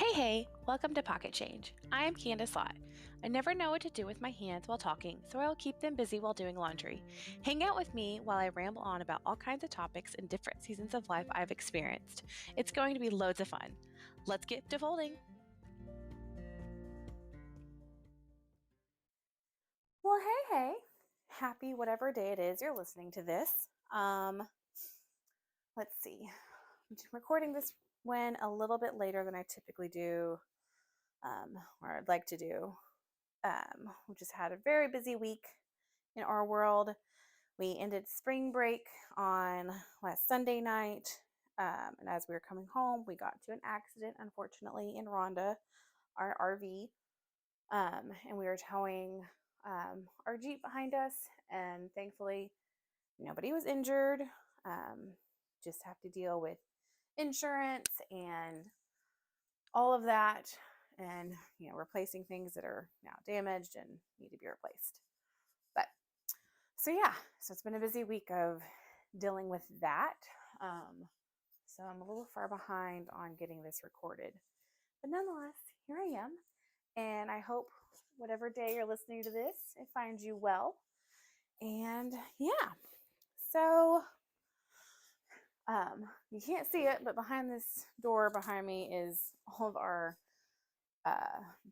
Hey, welcome to Pocket Change. I am Candace Lott. I never know what to do with my hands while talking, so I'll keep them busy while doing laundry. Hang out with me while I ramble on about all kinds of topics and different seasons of life I've experienced. It's going to be loads of fun. Let's get to folding. Well, hey. Happy whatever day it is you're listening to this. Let's see. I'm recording this when a little bit later than I typically do, or I'd like to do. We just had a very busy week in our world. We ended spring break on last Sunday night. And as we were coming home, we got into an accident, unfortunately, in Rhonda, our RV. And we were towing our Jeep behind us. And thankfully, nobody was injured. Just have to deal with insurance and all of that. And, replacing things that are now damaged and need to be replaced. So it's been a busy week of dealing with that. So I'm a little far behind on getting this recorded. But nonetheless, here I am. And I hope whatever day you're listening to this, it finds you well. And so you can't see it, but behind this door behind me is all of our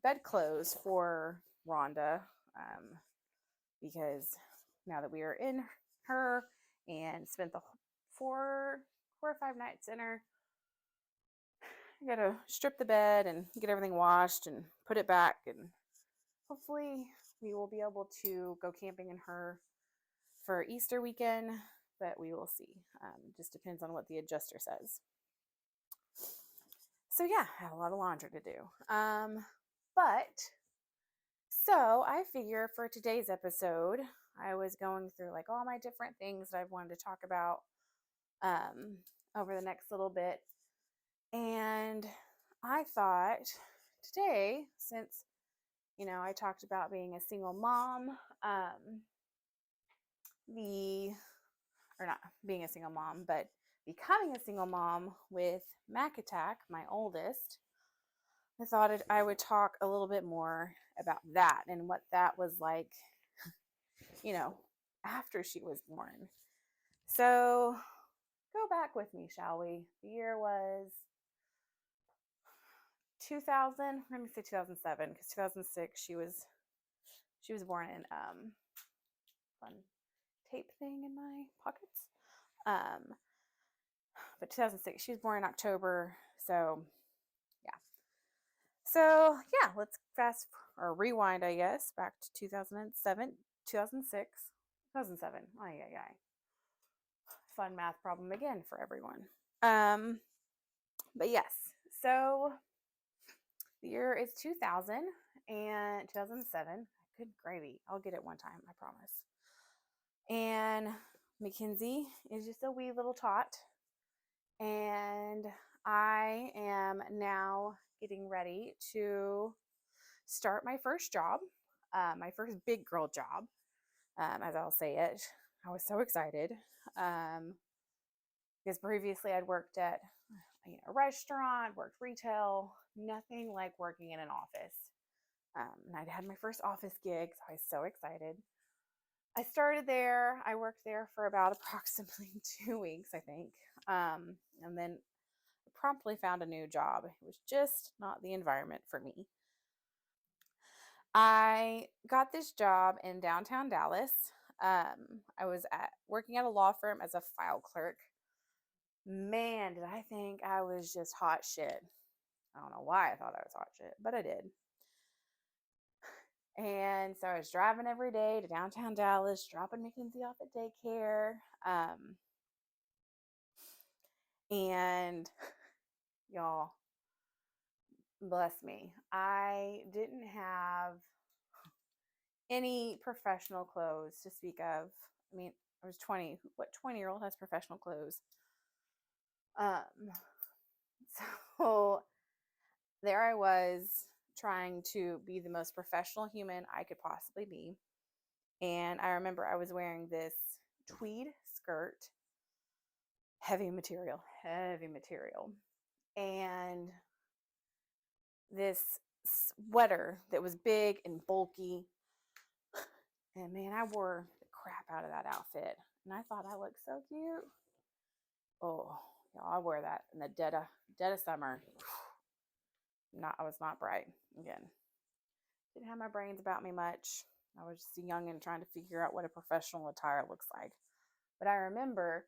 bedclothes for Rhonda. Because now that we are in her and spent the 4 or 5 nights in her, I gotta strip the bed and get everything washed and put it back, and hopefully we will be able to go camping in her for Easter weekend, but we will see. Just depends on what the adjuster says. So I have a lot of laundry to do. But so I figure for today's episode, I was going through like all my different things that I've wanted to talk about over the next little bit. And I thought today, since, I talked about being a single mom, or not being a single mom, but becoming a single mom with Mac Attack, my oldest, I thought I would talk a little bit more about that and what that was like, after she was born. So go back with me, shall we? The year was 2000. Let me say 2007, because 2006 she was born in fun tape thing in my pockets. But 2006, she was born in October. So yeah. Let's fast or rewind, I guess, back to 2007, 2006, 2007. Ay. Fun math problem again for everyone. But yes, so the year is 2000 and 2007. Good gravy. I'll get it one time, I promise. And Mackenzie is just a wee little tot. And I am now getting ready to start my first job, my first big girl job, as I'll say it. I was so excited because previously I'd worked at a restaurant, worked retail, nothing like working in an office. And I'd had my first office gig, so I was so excited. I started there. I worked there for about approximately 2 weeks, I think. And then promptly found a new job. It was just not the environment for me. I got this job in downtown Dallas. I was working at a law firm as a file clerk. Man, did I think I was just hot shit. I don't know why I thought I was hot shit, but I did. And so I was driving every day to downtown Dallas, dropping Mackenzie off at daycare. And y'all, bless me, I didn't have any professional clothes to speak of. I mean, I was 20. What 20-year-old has professional clothes? So there I was trying to be the most professional human I could possibly be. And I remember I was wearing this tweed skirt, heavy material. And this sweater that was big and bulky. And man, I wore the crap out of that outfit. And I thought I looked so cute. Oh, y'all, I wear that in the dead of summer. I was not bright. Again, didn't have my brains about me much. I was just young and trying to figure out what a professional attire looks like. But I remember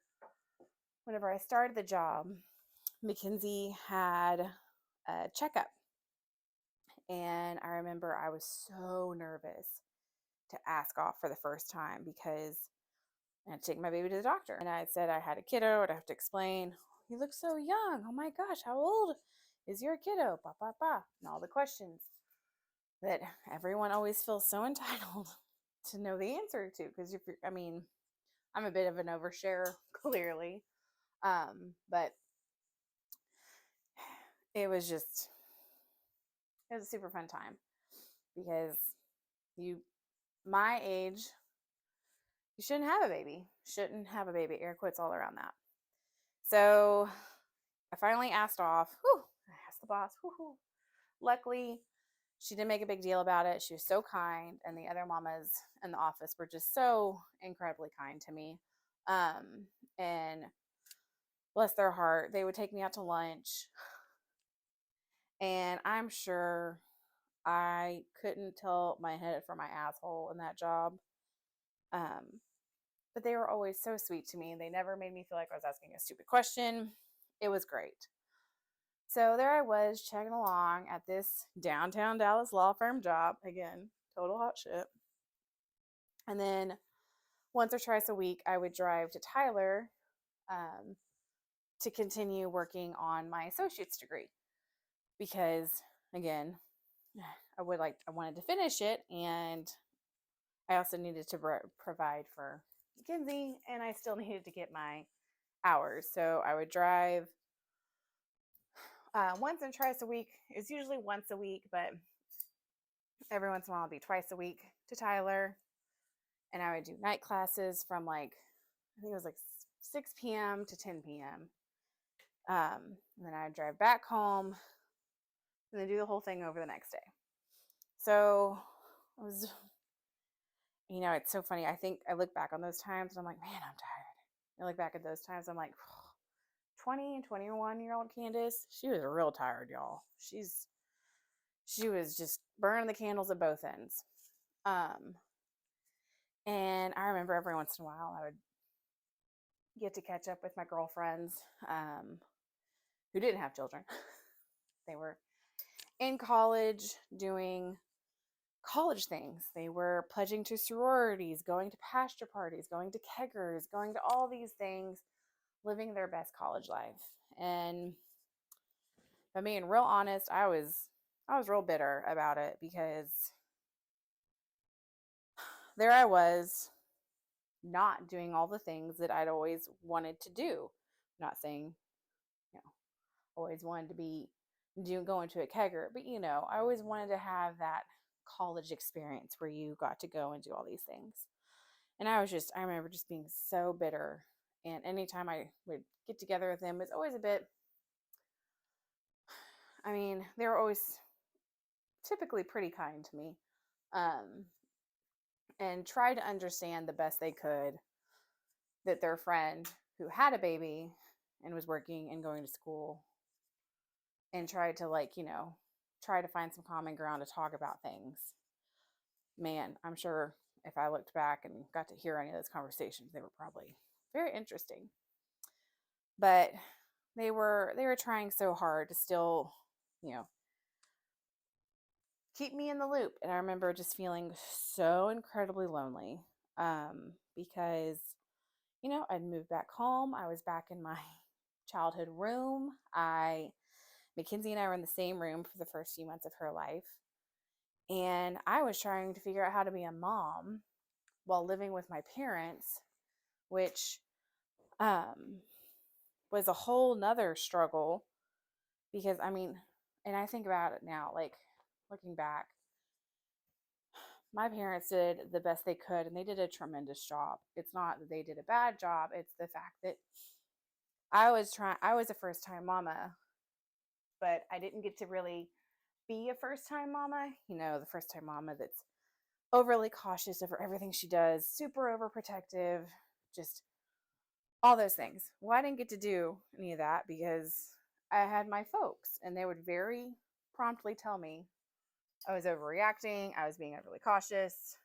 whenever I started the job, Mackenzie had a checkup. And I remember I was so nervous to ask off for the first time because I had to take my baby to the doctor. And I said I had a kiddo. I'd have to explain, you look so young. Oh my gosh, how old is your kiddo? Ba, ba, ba. And all the questions that everyone always feels so entitled to know the answer to. Because I'm a bit of an overshare, clearly. But it was a super fun time because my age, you shouldn't have a baby. Shouldn't have a baby. Air quotes all around that. So I finally asked off. I asked the boss. Luckily, she didn't make a big deal about it. She was so kind, and the other mamas in the office were just so incredibly kind to me. And bless their heart, they would take me out to lunch, and I'm sure I couldn't tell my head from my asshole in that job. But they were always so sweet to me. They never made me feel like I was asking a stupid question. It was great. So there I was checking along at this downtown Dallas law firm job. Again, total hot shit. And then once or twice a week, I would drive to Tyler to continue working on my associate's degree. Because, again, I wanted to finish it, and I also needed to provide for Mackenzie, and I still needed to get my hours. So I would drive once and twice a week. It's usually once a week, but every once in a while it'll be twice a week to Tyler. And I would do night classes from I think it was 6 p.m. to 10 p.m. And then I'd drive back home and then do the whole thing over the next day. So it was, it's so funny. I think I look back on those times and I'm like, man, I'm tired. I look back at those times, I'm like, 20 and 21-year-old Candace, she was real tired, y'all. She was just burning the candles at both ends. And I remember every once in a while I would get to catch up with my girlfriends who didn't have children. They were in college doing college things. They were pledging to sororities, going to pasture parties, going to keggers, going to all these things, living their best college life. And if I'm being real honest, I was real bitter about it because there I was not doing all the things that I'd always wanted to do. I'm not saying, always wanted to be going to a kegger, but I always wanted to have that college experience where you got to go and do all these things. And I remember just being so bitter. And anytime I would get together with them, it was always a bit, they were always typically pretty kind to me. And try to understand the best they could that their friend who had a baby and was working and going to school, and tried to try to find some common ground to talk about things. Man, I'm sure if I looked back and got to hear any of those conversations, they were probably very interesting. But they were trying so hard to still, keep me in the loop. And I remember just feeling so incredibly lonely because, I'd moved back home. I was back in my childhood room. Mackenzie and I were in the same room for the first few months of her life. And I was trying to figure out how to be a mom while living with my parents, which was a whole nother struggle because, and I think about it now, looking back, my parents did the best they could and they did a tremendous job. It's not that they did a bad job. It's the fact that I was a first time mama, but I didn't get to really be a first time mama, the first time mama that's overly cautious over everything she does, super overprotective, just all those things. Well, I didn't get to do any of that because I had my folks, and they would very promptly tell me I was overreacting, I was being overly cautious,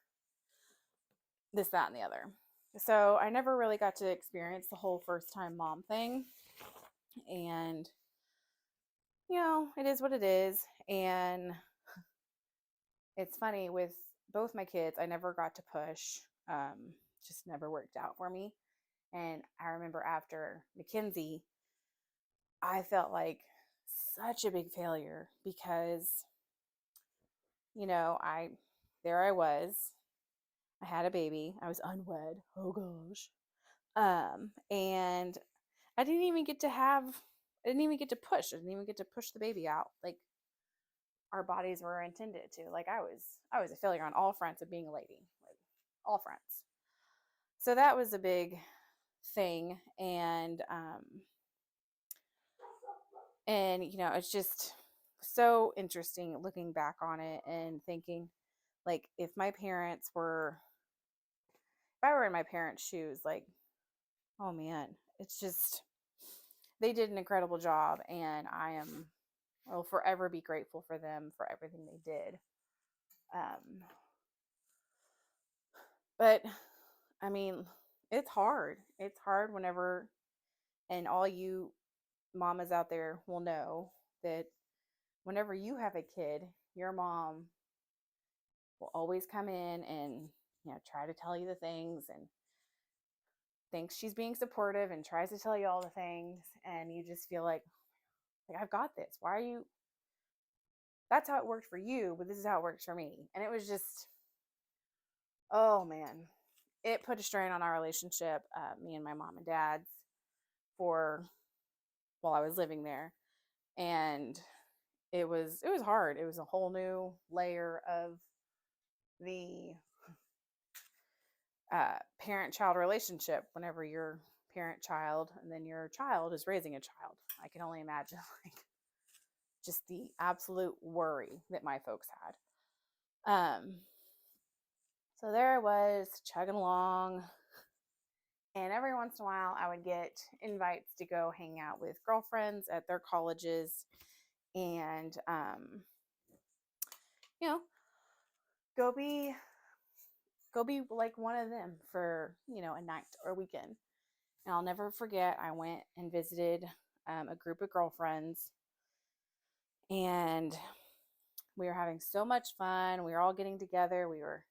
this, that, and the other. So I never really got to experience the whole first time mom thing. And, it is what it is. And it's funny with both my kids, I never got to push. Just never worked out for me. And I remember after Mackenzie, I felt like such a big failure because, I was, I had a baby, I was unwed. Oh gosh. And I didn't even get to push. I didn't even get to push the baby out like our bodies were intended to. Like I was a failure on all fronts of being a lady, like all fronts. So that was a big thing. And it's just so interesting looking back on it and thinking, like, if I were in my parents' shoes, like, oh man, it's just, they did an incredible job, and I will forever be grateful for them for everything they did. But I mean, it's hard. It's hard whenever, and all you mamas out there will know that whenever you have a kid, your mom will always come in and try to tell you the things and thinks she's being supportive and tries to tell you all the things, and you just feel like I've got this. Why are you? That's how it worked for you, but this is how it works for me. And it was just, oh man, it put a strain on our relationship, me and my mom and dad's, for while I was living there, and it was hard. It was a whole new layer of the parent-child relationship whenever you're parent-child and then your child is raising a child. I can only imagine like just the absolute worry that my folks had. So there I was chugging along, and every once in a while I would get invites to go hang out with girlfriends at their colleges and you know go be like one of them for a night or a weekend. And I'll never forget, I went and visited a group of girlfriends, and we were having so much fun. We were all getting together. We were,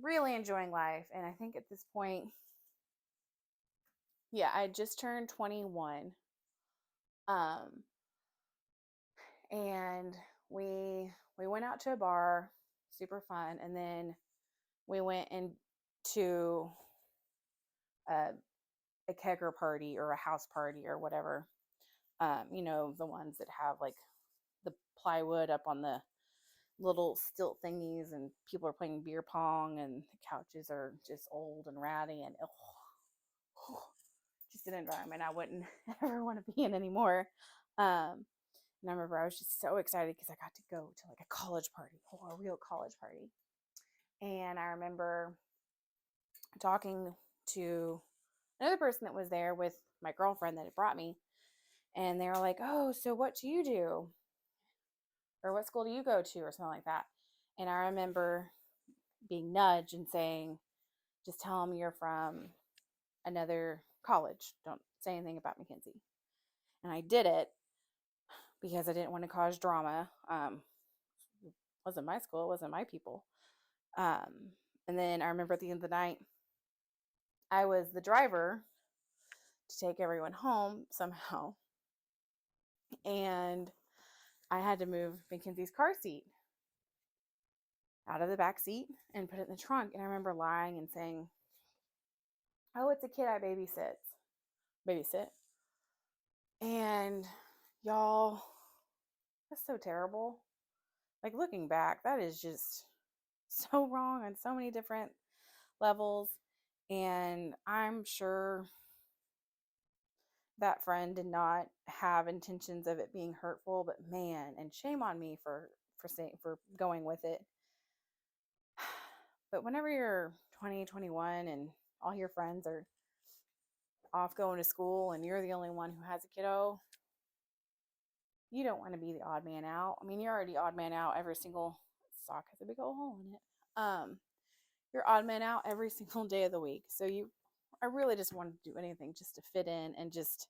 really enjoying life. And I think at this point, yeah, I had just turned 21. Um, and we went out to a bar, super fun, and then we went into a, a kegger party or a house party or whatever. The ones that have like the plywood up on the little stilt thingies, and people are playing beer pong, and the couches are just old and ratty, and just an environment I wouldn't ever want to be in anymore. And I remember I was just so excited because I got to go to like a college party, a real college party. And I remember talking to another person that was there with my girlfriend that had brought me, and they were like, "Oh, so what do you do? Or what school do you go to?" or something like that. And I remember being nudged and saying, "Just tell them you're from another college. Don't say anything about Mackenzie." And I did it because I didn't want to cause drama. It wasn't my school, it wasn't my people. And then I remember at the end of the night, I was the driver to take everyone home somehow. And I had to move Mackenzie's car seat out of the back seat and put it in the trunk. And I remember lying and saying, "Oh, it's a kid I babysit." And y'all, that's so terrible. Like, looking back, that is just so wrong on so many different levels. And I'm sure that friend did not have intentions of it being hurtful, but man, and shame on me for going with it. But whenever you're 20, 21 and all your friends are off going to school and you're the only one who has a kiddo, you don't want to be the odd man out. I mean, you're already odd man out every single sock has a big old hole in it. You're odd man out every single day of the week. So I really just wanted to do anything just to fit in and just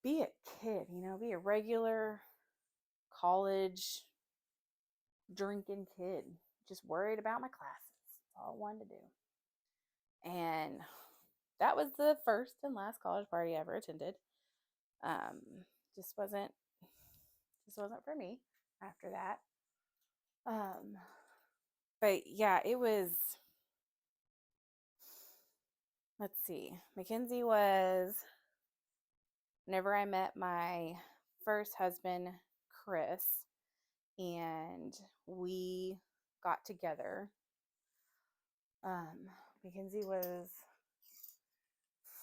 be a kid, be a regular college drinking kid. Just worried about my classes. That's all I wanted to do. And that was the first and last college party I ever attended. Um, just wasn't for me after that. But yeah, it was, let's see, Mackenzie was whenever I met my first husband, Chris, and we got together. Mackenzie was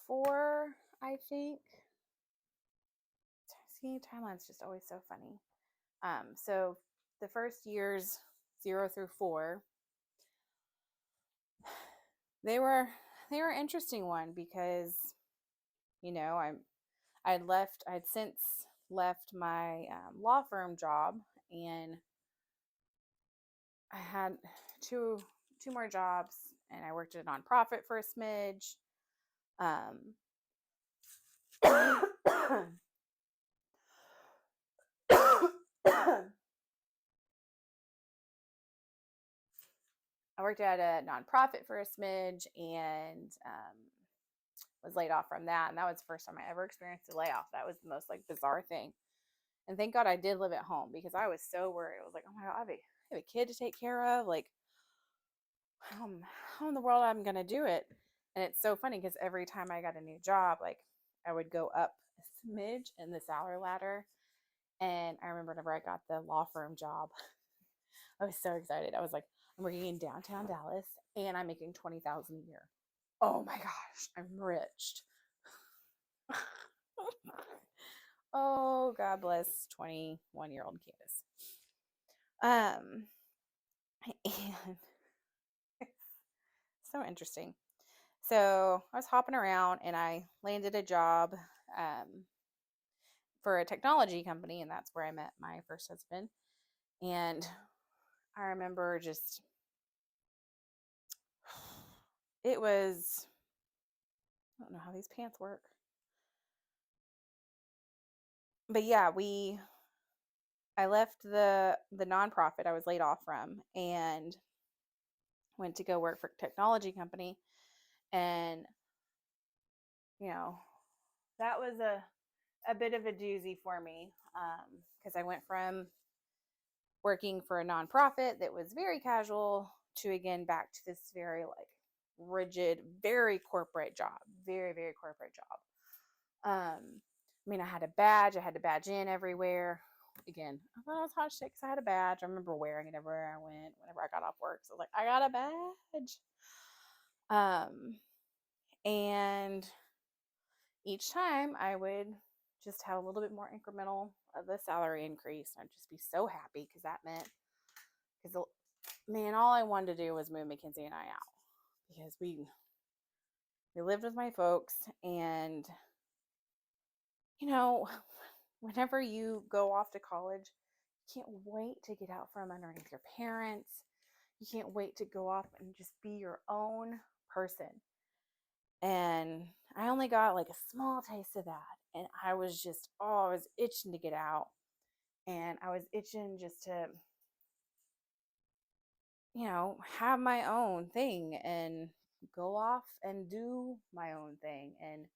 4, I think. See, timeline's just always so funny. So the first years, 0 through 4, they were an interesting one because, I'd since left my law firm job, and I had two more jobs, and I worked at a nonprofit for a smidge. I worked at a nonprofit for a smidge and was laid off from that. And that was the first time I ever experienced a layoff. That was the most bizarre thing. And thank God I did live at home because I was so worried. I was like, oh my God, I have a kid to take care of. Like, how in the world I'm going to do it? And it's so funny because every time I got a new job, I would go up a smidge in the salary ladder. And I remember whenever I got the law firm job, I was so excited. I was like, I'm working in downtown Dallas and I'm making $20,000 a year. Oh my gosh, I'm rich. Oh, God bless 21-year-old Candace. And it's so interesting. So I was hopping around and I landed a job for a technology company, and that's where I met my first husband. And I remember it was, I don't know how these pants work. But yeah, I left the nonprofit I was laid off from and went to go work for a technology company. And, that was a bit of a doozy for me because I went from working for a nonprofit that was very casual to, again, back to this very rigid, very corporate job, very, very corporate job. I had a badge. I had to badge in everywhere. Again, I thought I was hot shit because I had a badge. I remember wearing it everywhere I went whenever I got off work. So I was like, I got a badge. And each time I would just have a little bit more incremental of the salary increase. I'd just be so happy because that meant, all I wanted to do was move Mackenzie and I out because we lived with my folks, and whenever you go off to college, you can't wait to get out from underneath your parents. You can't wait to go off and just be your own person. And I only got a small taste of that. And I was itching to get out. And I was itching just to, have my own thing and go off and do my own thing. And,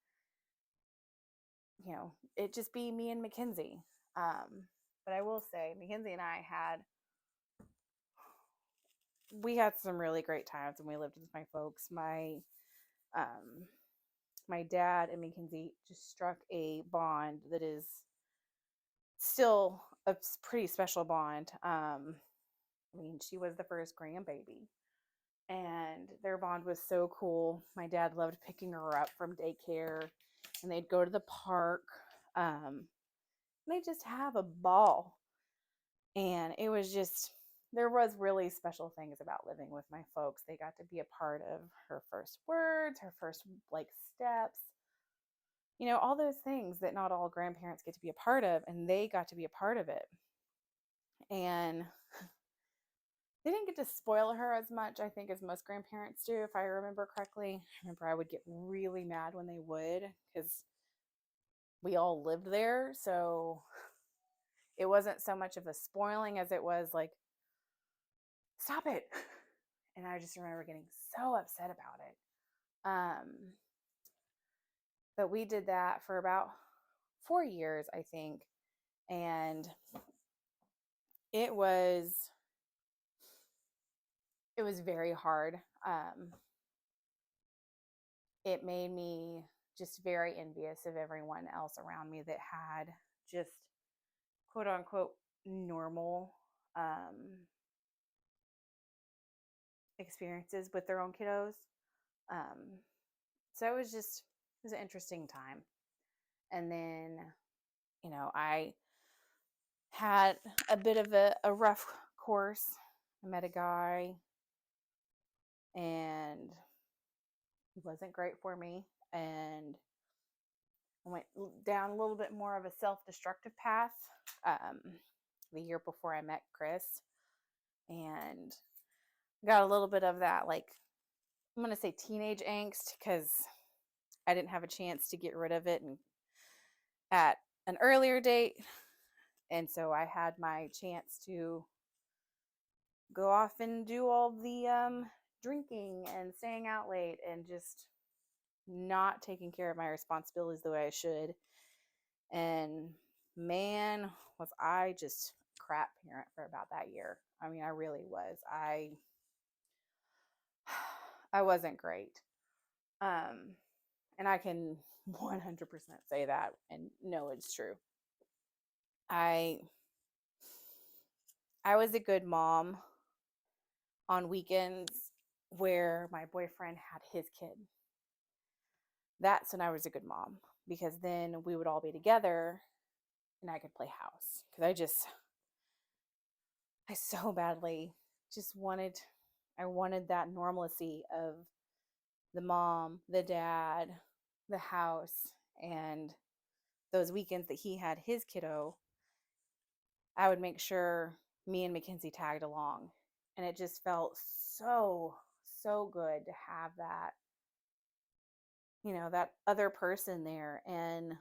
it just be me and Mackenzie. But I will say, Mackenzie and I we had some really great times when we lived with my folks. My dad and Mackenzie just struck a bond that is still a pretty special bond. She was the first grandbaby, and their bond was so cool. My dad loved picking her up from daycare and they'd go to the park. They just have a ball. And it was just, there was really special things about living with my folks. They got to be a part of her first words, her first like steps, all those things that not all grandparents get to be a part of, and they got to be a part of it. And they didn't get to spoil her as much, I think, as most grandparents do, if I remember correctly. I remember I would get really mad when they would, because we all lived there. So it wasn't so much of a spoiling as it was like, stop it. And I just remember getting so upset about it. But we did that for about 4 years, I think. And it was very hard. It made me just very envious of everyone else around me that had just quote unquote normal experiences with their own kiddos. So it was an interesting time. And then, I had a bit of a rough course. I met a guy and he wasn't great for me. And I went down a little bit more of a self-destructive path the year before I met Chris. And got a little bit of that, like, I'm going to say teenage angst, because I didn't have a chance to get rid of it at an earlier date. And so I had my chance to go off and do all the drinking and staying out late and just not taking care of my responsibilities the way I should. And man, was I just a crap parent for about that year. I mean, I really was. I wasn't great. And I can 100% say that and know it's true. I was a good mom on weekends where my boyfriend had his kid. That's when I was a good mom, because then we would all be together and I could play house. Because I so badly just wanted that normalcy of the mom, the dad, the house, and those weekends that he had his kiddo, I would make sure me and Mackenzie tagged along. And it just felt so, so good to have that, that other person there. And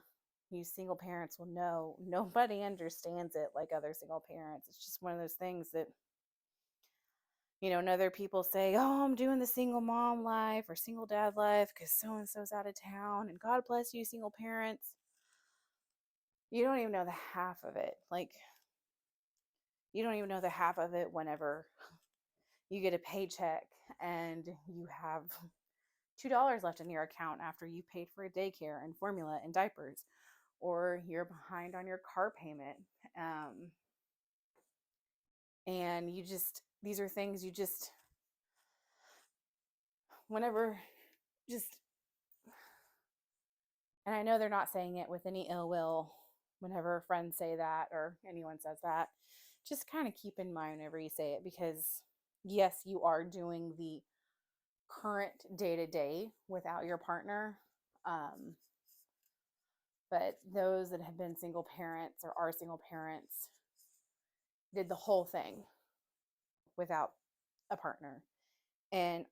you single parents will know nobody understands it like other single parents. It's just one of those things that, and other people say, oh, I'm doing the single mom life or single dad life because so-and-so's out of town, and God bless you, single parents. You don't even know the half of it. Like, you don't even know the half of it whenever you get a paycheck and you have $2 left in your account after you paid for a daycare and formula and diapers, or you're behind on your car payment. And these are things you just, whenever, just, and I know they're not saying it with any ill will whenever friends say that or anyone says that, just kind of keep in mind whenever you say it, because yes, you are doing the current day-to-day without your partner. But those that have been single parents or are single parents did the whole thing without a partner. And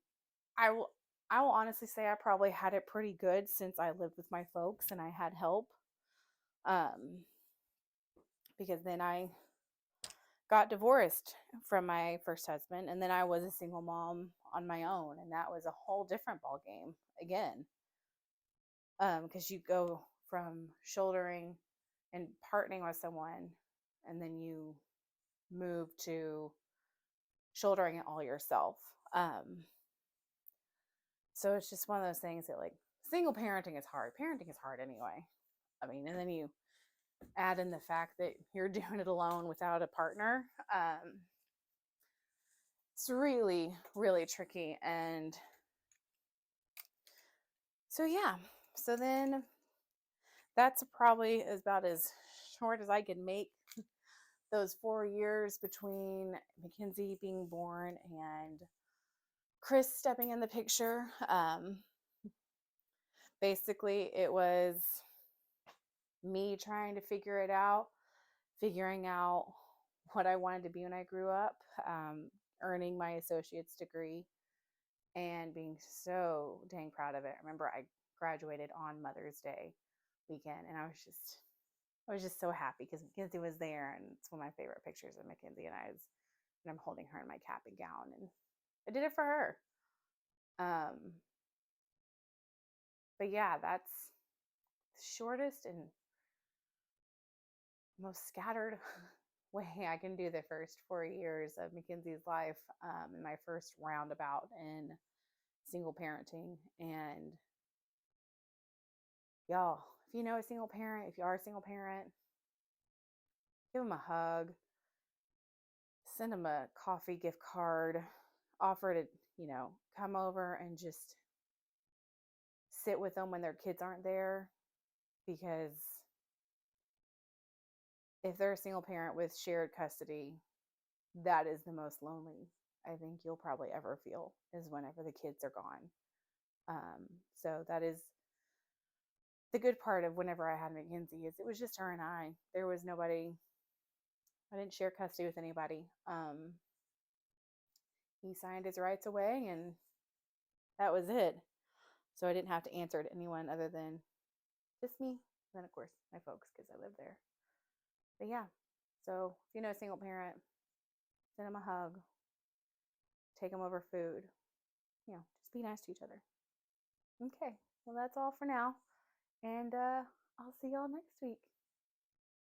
I will honestly say I probably had it pretty good since I lived with my folks and I had help. Because then I got divorced from my first husband, and then I was a single mom on my own, and that was a whole different ball game again. Because you go from shouldering and partnering with someone, and then you move to shouldering it all yourself. So it's just one of those things that, like, single parenting is hard. Parenting is hard anyway. I mean, and then you add in the fact that you're doing it alone without a partner. It's really, really tricky. And so, yeah. So then that's probably about as short as I can make those 4 years between Mackenzie being born and Chris stepping in the picture. Basically, it was me trying to figuring out what I wanted to be when I grew up, earning my associate's degree, and being so dang proud of it. I remember I graduated on Mother's Day weekend, and I was just so happy because Mackenzie was there, and it's one of my favorite pictures of Mackenzie and I. And I'm holding her in my cap and gown, and I did it for her. But yeah, that's the shortest and most scattered way I can do the first 4 years of Mackenzie's life, in my first roundabout in single parenting. And y'all, if you know a single parent, if you are a single parent, give them a hug, send them a coffee gift card, offer to, come over and just sit with them when their kids aren't there. Because if they're a single parent with shared custody, that is the most lonely I think you'll probably ever feel, is whenever the kids are gone. So that is the good part of whenever I had Mackenzie, is it was just her and I. There was nobody. I didn't share custody with anybody. He signed his rights away, and that was it. So I didn't have to answer to anyone other than just me. And then, of course, my folks, because I live there. But yeah, so if you know a single parent, send them a hug, take them over food. Just be nice to each other. Okay, well, that's all for now. And I'll see y'all next week.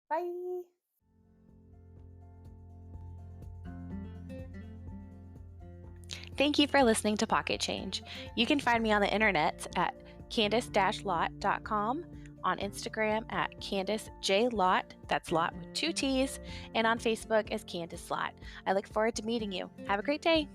Bye. Thank you for listening to Pocket Change. You can find me on the internet at Candice-Lott.com, on Instagram at Candice J. Lott, that's Lott with 2 T's, and on Facebook as Candice Lott. I look forward to meeting you. Have a great day.